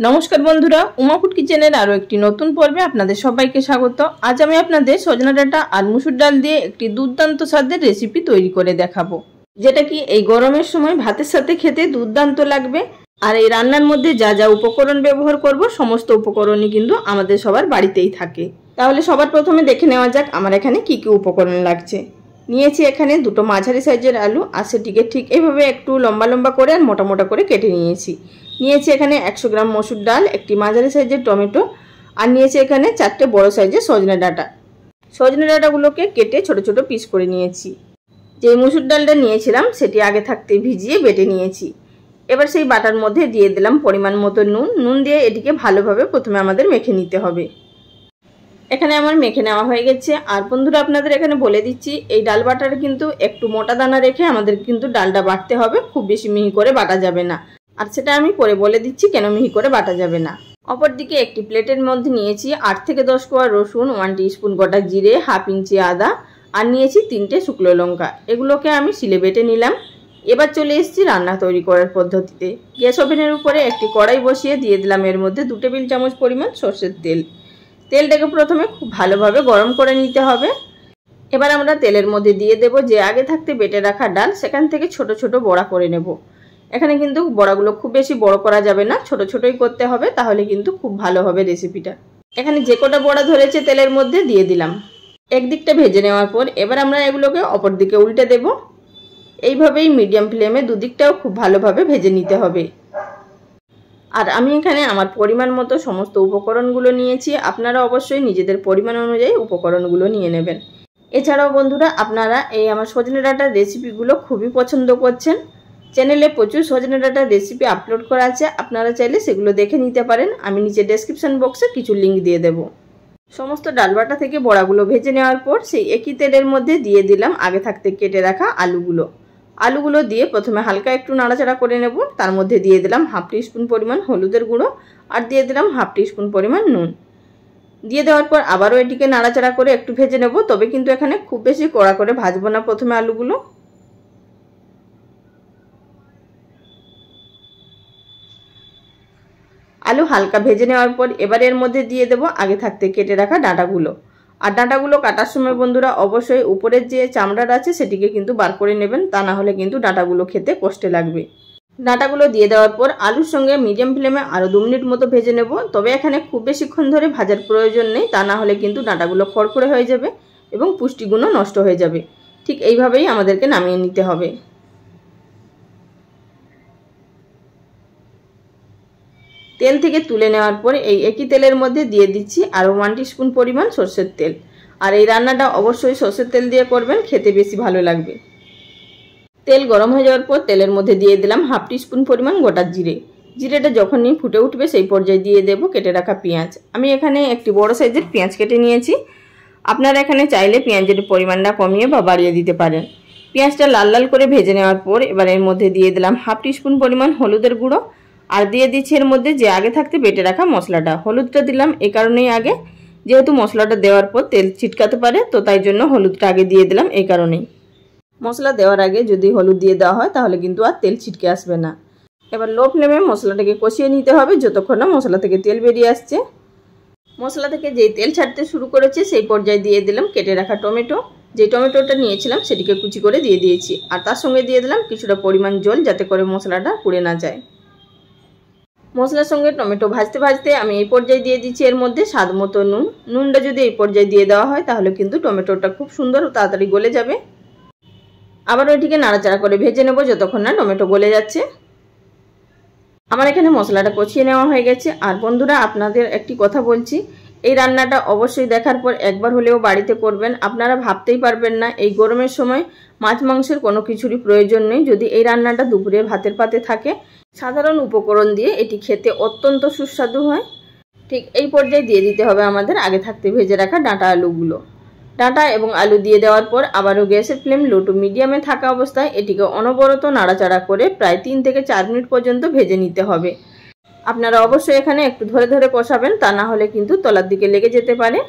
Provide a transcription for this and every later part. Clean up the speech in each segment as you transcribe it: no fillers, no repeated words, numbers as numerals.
নমস্কার বন্ধুরা, উমাপুর কিচেনের আরো একটি নতুন পর্বে আপনাদের সবাইকে স্বাগত। আজ আমি আপনাদের সজনা ডাঁটা আর মুসুর ডাল দিয়ে একটি দুর্দান্ত স্বাদের রেসিপি তৈরি করে দেখাবো, যেটা কি এই গরমের সময় ভাতের সাথে খেতে দুর্দান্ত লাগবে। আর এই রান্নার মধ্যে যা যা উপকরণ ব্যবহার করব সমস্ত উপকরণই কিন্তু আমাদের সবার বাড়িতেই থাকে। তাহলে সবার প্রথমে দেখে নেওয়া যাক আমার এখানে কি কি উপকরণ লাগছে। নিয়েছি এখানে দুটো মাঝারি সাইজের আলু, আর সেটিকে ঠিক এইভাবে একটু লম্বা লম্বা করে আর মোটা মোটা করে কেটে নিয়েছি। নিয়েছি এখানে 100 গ্রাম মসুর ডাল, একটি মাঝারি সাইজের টমেটো, আর নিয়েছি এখানে 4টে বড় সাইজের সজনে ডাঁটা। সজনে ডাঁটাগুলোকে কেটে ছোট ছোট পিস করে নিয়েছি। যে মসুর ডালটা নিয়েছিলাম সেটি আগে থাকতে ভিজিয়ে বেটে নিয়েছি। এবার সেই বাটার মধ্যে দিয়ে দিলাম পরিমাণ মতো নুন দিয়ে এটিকে ভালোভাবে প্রথমে আমাদের মেখে নিতে হবে। এখানে আমার মেখে নেওয়া হয়ে গেছে। আর বন্ধুরা আপনাদের এখানে বলে দিচ্ছি, এই ডাল বাটার কিন্তু একটু মোটা দানা রেখে আমাদের কিন্তু ডালটা বাটতে হবে, খুব বেশি মিহি করে বাটা যাবে না। আর সেটা আমি পরে বলে দিচ্ছি কেন মিহি করে বাটা যাবে না। অপরদিকে একটি প্লেটের মধ্যে নিয়েছি 8 থেকে 10 কোয়া রসুন, 1 টিস্পুন গোটা জিরে, হাফ ইঞ্চি আদা, আর নিয়েছি 3টে শুকনো লঙ্কা। এগুলোকে আমি শিলে বেটে নিলাম। এবার চলে এসেছি রান্না তৈরি করার পদ্ধতিতে। গ্যাস ওভেনের উপরে একটি কড়াই বসিয়ে দিয়ে দিলাম এর মধ্যে 2 টেবিল চামচ পরিমাণ সরষের তেল। তেলটাকে প্রথমে খুব ভালোভাবে গরম করে নিতে হবে। এবার আমরা তেলের মধ্যে দিয়ে দেব যে আগে থাকতে বেটে রাখা ডাল, সেখান থেকে ছোট ছোট বড়া করে নেব। এখানে কিন্তু বড়াগুলো খুব বেশি বড় করা যাবে না, ছোট ছোটই করতে হবে, তাহলে কিন্তু খুব ভালো হবে রেসিপিটা। এখানে যে কটা বড়া ধরেছে তেলের মধ্যে দিয়ে দিলাম। একদিকটা ভেজে নেওয়ার পর এবার আমরা এগুলোকে অপর দিকে উল্টে দেব। এইভাবেই মিডিয়াম ফ্লেমে দুদিকটাও খুব ভালোভাবে ভেজে নিতে হবে। আর আমি এখানে আমার পরিমাণ মতো সমস্ত উপকরণগুলো নিয়েছি, আপনারা অবশ্যই নিজেদের পরিমাণ অনুযায়ী উপকরণগুলো নিয়ে নেবেন। এছাড়াও বন্ধুরা আপনারা এই আমার সজনে ডাঁটার রেসিপিগুলো খুবই পছন্দ করছেন। চ্যানেলে প্রচুর সজনে ডাঁটার রেসিপি আপলোড করা আছে, আপনারা চাইলে সেগুলো দেখে নিতে পারেন। আমি নিচে ডেসক্রিপশন বক্সে কিছু লিঙ্ক দিয়ে দেব। সমস্ত ডাল বাটা থেকে বড়াগুলো ভেজে নেওয়ার পর সেই একই তেলের মধ্যে দিয়ে দিলাম আগে থাকতে কেটে রাখা আলুগুলো দিয়ে প্রথমে হালকা একটু নাড়াচাড়া করে নেব। তার মধ্যে দিয়ে দিলাম হাফ টিস্পুন পরিমাণ হলুদের গুঁড়ো, আর দিয়ে দিলাম হাফ টিস্পুন পরিমাণ নুন। দিয়ে দেওয়ার পর আবারও এটিকে নাড়াচাড়া করে একটু ভেজে নেব, তবে কিন্তু এখানে খুব বেশি কড়া করে ভাজবো না। প্রথমে আলু হালকা ভেজে নেওয়ার পর এবার এর মধ্যে দিয়ে দেব আগে থাকতে কেটে রাখা ডাঁটাগুলো। আর ডাঁটাগুলো কাটার সময় বন্ধুরা অবশ্যই উপরের যে চামড়াটা আছে সেটিকে কিন্তু বার করে নেবেন, তা না হলে কিন্তু ডাঁটাগুলো খেতে কষ্টে লাগবে। ডাঁটাগুলো দিয়ে দেওয়ার পর আলুর সঙ্গে মিডিয়াম ফ্লেমে আরও 2 মিনিট মতো ভেজে নেব। তবে এখানে খুব বেশিক্ষণ ধরে ভাজার প্রয়োজন নেই, তা না হলে কিন্তু ডাঁটাগুলো খড়খড়ে হয়ে যাবে এবং পুষ্টিগুণও নষ্ট হয়ে যাবে। ঠিক এইভাবেই আমাদেরকে নামিয়ে নিতে হবে। তেল থেকে তুলে নেওয়ার পর এই একই তেলের মধ্যে দিয়ে দিচ্ছি আরও 1 টিস্পুন পরিমাণ সরষের তেল। আর এই রান্নাটা অবশ্যই সরষের তেল দিয়ে করবেন, খেতে বেশি ভালো লাগবে। তেল গরম হয়ে যাওয়ার পর তেলের মধ্যে দিয়ে দিলাম হাফ টিস্পুন পরিমাণ গোটা জিরেটা যখনই ফুটে উঠবে সেই পর্যায়ে দিয়ে দেব কেটে রাখা পেঁয়াজ। আমি এখানে একটি বড় সাইজের পেঁয়াজ কেটে নিয়েছি। আপনারা এখানে চাইলে পেঁয়াজের পরিমাণটা কমিয়ে বা বাড়িয়ে দিতে পারেন। পেঁয়াজটা লাল লাল করে ভেজে নেওয়ার পর এবার এর মধ্যে দিয়ে দিলাম হাফ টিস্পুন পরিমাণ হলুদের গুঁড়ো, আর দিয়ে দিচ্ছি এর মধ্যে যে আগে থাকতে বেটে রাখা মশলাটা। হলুদটা দিলাম এই কারণেই আগে, যেহেতু মশলাটা দেওয়ার পর তেল ছিটকাতে পারে, তো তাই জন্য হলুদটা আগে দিয়ে দিলাম এই কারণেই। মশলা দেওয়ার আগে যদি হলুদ দিয়ে দেওয়া হয় তাহলে কিন্তু আর তেল ছিটকে আসবে না। এবার লো ফ্লেমে মশলাটাকে কষিয়ে নিতে হবে যতক্ষণ না মশলা থেকে তেল বেরিয়ে আসছে। মশলা থেকে যেই তেল ছাড়তে শুরু করেছে সেই পর্যায়ে দিয়ে দিলাম কেটে রাখা টমেটো। যে টমেটোটা নিয়েছিলাম সেটিকে কুচি করে দিয়ে দিয়েছি, আর তার সঙ্গে দিয়ে দিলাম কিছুটা পরিমাণ জল, যাতে করে মশলাটা পুড়ে না যায়। মশলার সঙ্গে টমেটো ভাজতে ভাজতে আমি এই পর্যায়ে দিয়ে দিচ্ছি এর মধ্যে স্বাদ মতো নুনটা যদি এই পর্যায়ে দিয়ে দেওয়া হয় তাহলে কিন্তু টমেটোটা খুব সুন্দর ও তাড়াতাড়ি গলে যাবে। আবার ওইটিকে নাড়াচাড়া করে ভেজে নেব যতক্ষণ না টমেটো গলে যাচ্ছে। আমার এখানে মশলাটা কষিয়ে নেওয়া হয়ে গেছে। আর বন্ধুরা আপনাদের একটি কথা বলছি, এই রান্নাটা অবশ্যই দেখার পর একবার হলেও বাড়িতে করবেন। আপনারা ভাবতেই পারবেন না এই গরমের সময় মাছ মাংসের কোনো কিছুরই প্রয়োজন নেই। যদি এই রান্নাটা দুপুরে ভাতের পাতে থাকে, সাধারণ উপকরণ দিয়ে এটি খেতে অত্যন্ত সুস্বাদু হয়। ঠিক এই পর্যায়ে দিয়ে দিতে হবে আমাদের আগে থাকতে ভেজে রাখা ডাঁটা এবং আলু দিয়ে দেওয়ার পর আবারও গ্যাসের ফ্লেম লো টু মিডিয়ামে থাকা অবস্থায় এটিকে অনবরত নাড়াচাড়া করে প্রায় 3 থেকে 4 মিনিট পর্যন্ত ভেজে নিতে হবে। আপনারা অবশ্যই এখানে একটু ধরে ধরে কষাবেন, তা না হলে কিন্তু তলার দিকে লেগে যেতে পারে।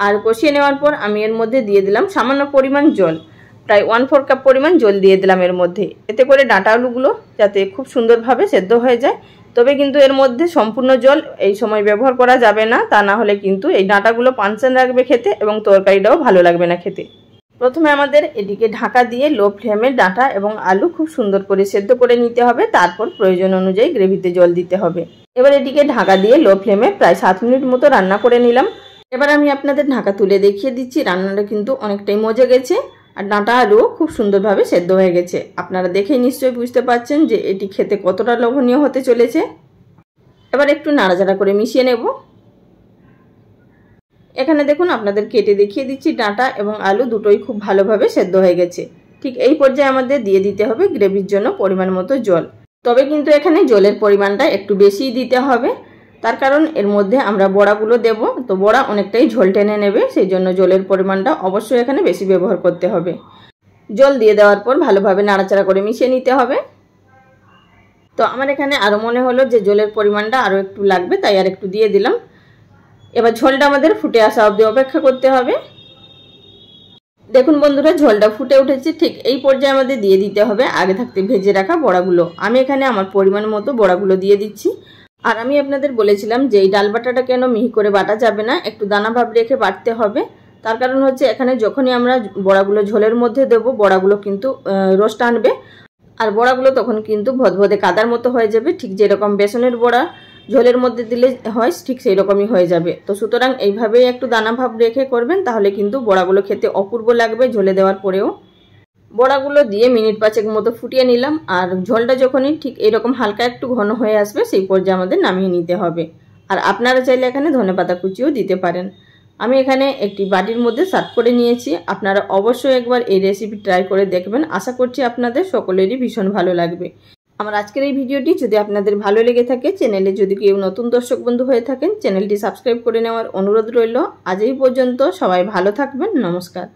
আর কষিয়ে নেওয়ার পর আমি এর মধ্যে দিয়ে দিলাম সামান্য পরিমাণ জল, প্রায় 1/4 কাপ পরিমাণ জল দিয়ে দিলাম এর মধ্যে, এতে করে ডাঁটা আলুগুলো যাতে খুব সুন্দরভাবে সেদ্ধ হয়ে যায়। তবে কিন্তু এর মধ্যে সম্পূর্ণ জল এই সময় ব্যবহার করা যাবে না, তা না হলে কিন্তু এই ডাঁটাগুলো পানচান লাগবে খেতে এবং তরকারিটাও ভালো লাগবে না খেতে। প্রথমে আমাদের এদিকে ঢাকা দিয়ে লো ফ্লেমে ডাঁটা এবং আলু খুব সুন্দর করে সেদ্ধ করে নিতে হবে, তারপর প্রয়োজন অনুযায়ী গ্রেভিতে জল দিতে হবে। এবার এদিকে ঢাকা দিয়ে লো ফ্লেমে প্রায় 7 মিনিট মতো রান্না করে নিলাম। এবার আমি আপনাদের ঢাকা তুলে দেখিয়ে দিচ্ছি, রান্নাটা কিন্তু অনেকটাই মজে গেছে আর ডাঁটা আলুও খুব সুন্দরভাবে সেদ্ধ হয়ে গেছে। আপনারা দেখেই নিশ্চয়ই বুঝতে পারছেন যে এটি খেতে কতটা লোভনীয় হতে চলেছে। এবার একটু নাড়াচাড়া করে মিশিয়ে নেব। এখানে দেখুন আপনাদের কেটে দেখিয়ে দিচ্ছি, ডাঁটা এবং আলু দুটোই খুব ভালোভাবে সেদ্ধ হয়ে গেছে। ঠিক এই পর্যায়ে আমাদের দিয়ে দিতে হবে গ্রেভির জন্য পরিমাণ মতো জল। তবে কিন্তু এখানে জলের পরিমাণটা একটু বেশিই দিতে হবে, তার কারণ এর মধ্যে আমরা বড়াগুলো দেব, তো বড়া অনেকটাই ঝোল টেনে নেবে, সেই জন্য জলের পরিমাণটা অবশ্যই এখানে বেশি ব্যবহার করতে হবে। জল দিয়ে দেওয়ার পর ভালোভাবে নাড়াচাড়া করে মিশিয়ে নিতে হবে। তো আমার এখানে আরও মনে হলো যে জলের পরিমাণটা আরও একটু লাগবে, তাই আর একটু দিয়ে দিলাম। এবার ঝোলটা আমাদের ফুটে আসা অবধি অপেক্ষা করতে হবে। দেখুন বন্ধুরা, ঝোলটা ফুটে উঠেছে। ঠিক এই পর্যায়ে আমাদের দিয়ে দিতে হবে আগে থাকতে ভেজে রাখা বড়াগুলো। আমি এখানে আমার পরিমাণ মতো বড়াগুলো দিয়ে দিচ্ছি। আর আমি আপনাদের বলেছিলাম যে এই ডাল বাটাটা কেন মিহি করে বাটা যাবে না, একটু দানা ভাব রেখে বাটতে হবে। তার কারণ হচ্ছে এখানে যখনই আমরা বড়াগুলো ঝোলের মধ্যে দেবো, বড়াগুলো কিন্তু রোস্ট আনবে, আর বড়াগুলো তখন কিন্তু ভদভদে কাদার মতো হয়ে যাবে, ঠিক যেরকম বেসনের বড়া ঝোলের মধ্যে দিলে হয় ঠিক সেই রকমই হয়ে যাবে। তো সুতরাং এইভাবেই একটু দানা ভাব রেখে করবেন, তাহলে কিন্তু বড়াগুলো খেতে অপূর্ব লাগবে ঝোলে দেওয়ার পরেও। বড়াগুলো দিয়ে মিনিট 5 মতো ফুটিয়ে নিলাম, আর ঝোলটা যখনই ঠিক এরকম হালকা একটু ঘন হয়ে আসবে সেই পর্যায়ে আমাদের নামিয়ে নিতে হবে। আর আপনারা চাইলে এখানে ধনেপাতা কুচিও দিতে পারেন। আমি এখানে একটি বাটির মধ্যে সার্ভ করে নিয়েছি। আপনারা অবশ্যই একবার এই রেসিপি ট্রাই করে দেখবেন, আশা করছি আপনাদের সকলেরই ভীষণ ভালো লাগবে। আমার আজকের এই ভিডিওটি যদি আপনাদের ভালো লেগে থাকে, চ্যানেলে যদি কেউ নতুন দর্শক বন্ধু হয়ে থাকেন, চ্যানেলটি সাবস্ক্রাইব করে নেওয়ার অনুরোধ রইল। আজ এই পর্যন্ত, সবাই ভালো থাকবেন, নমস্কার।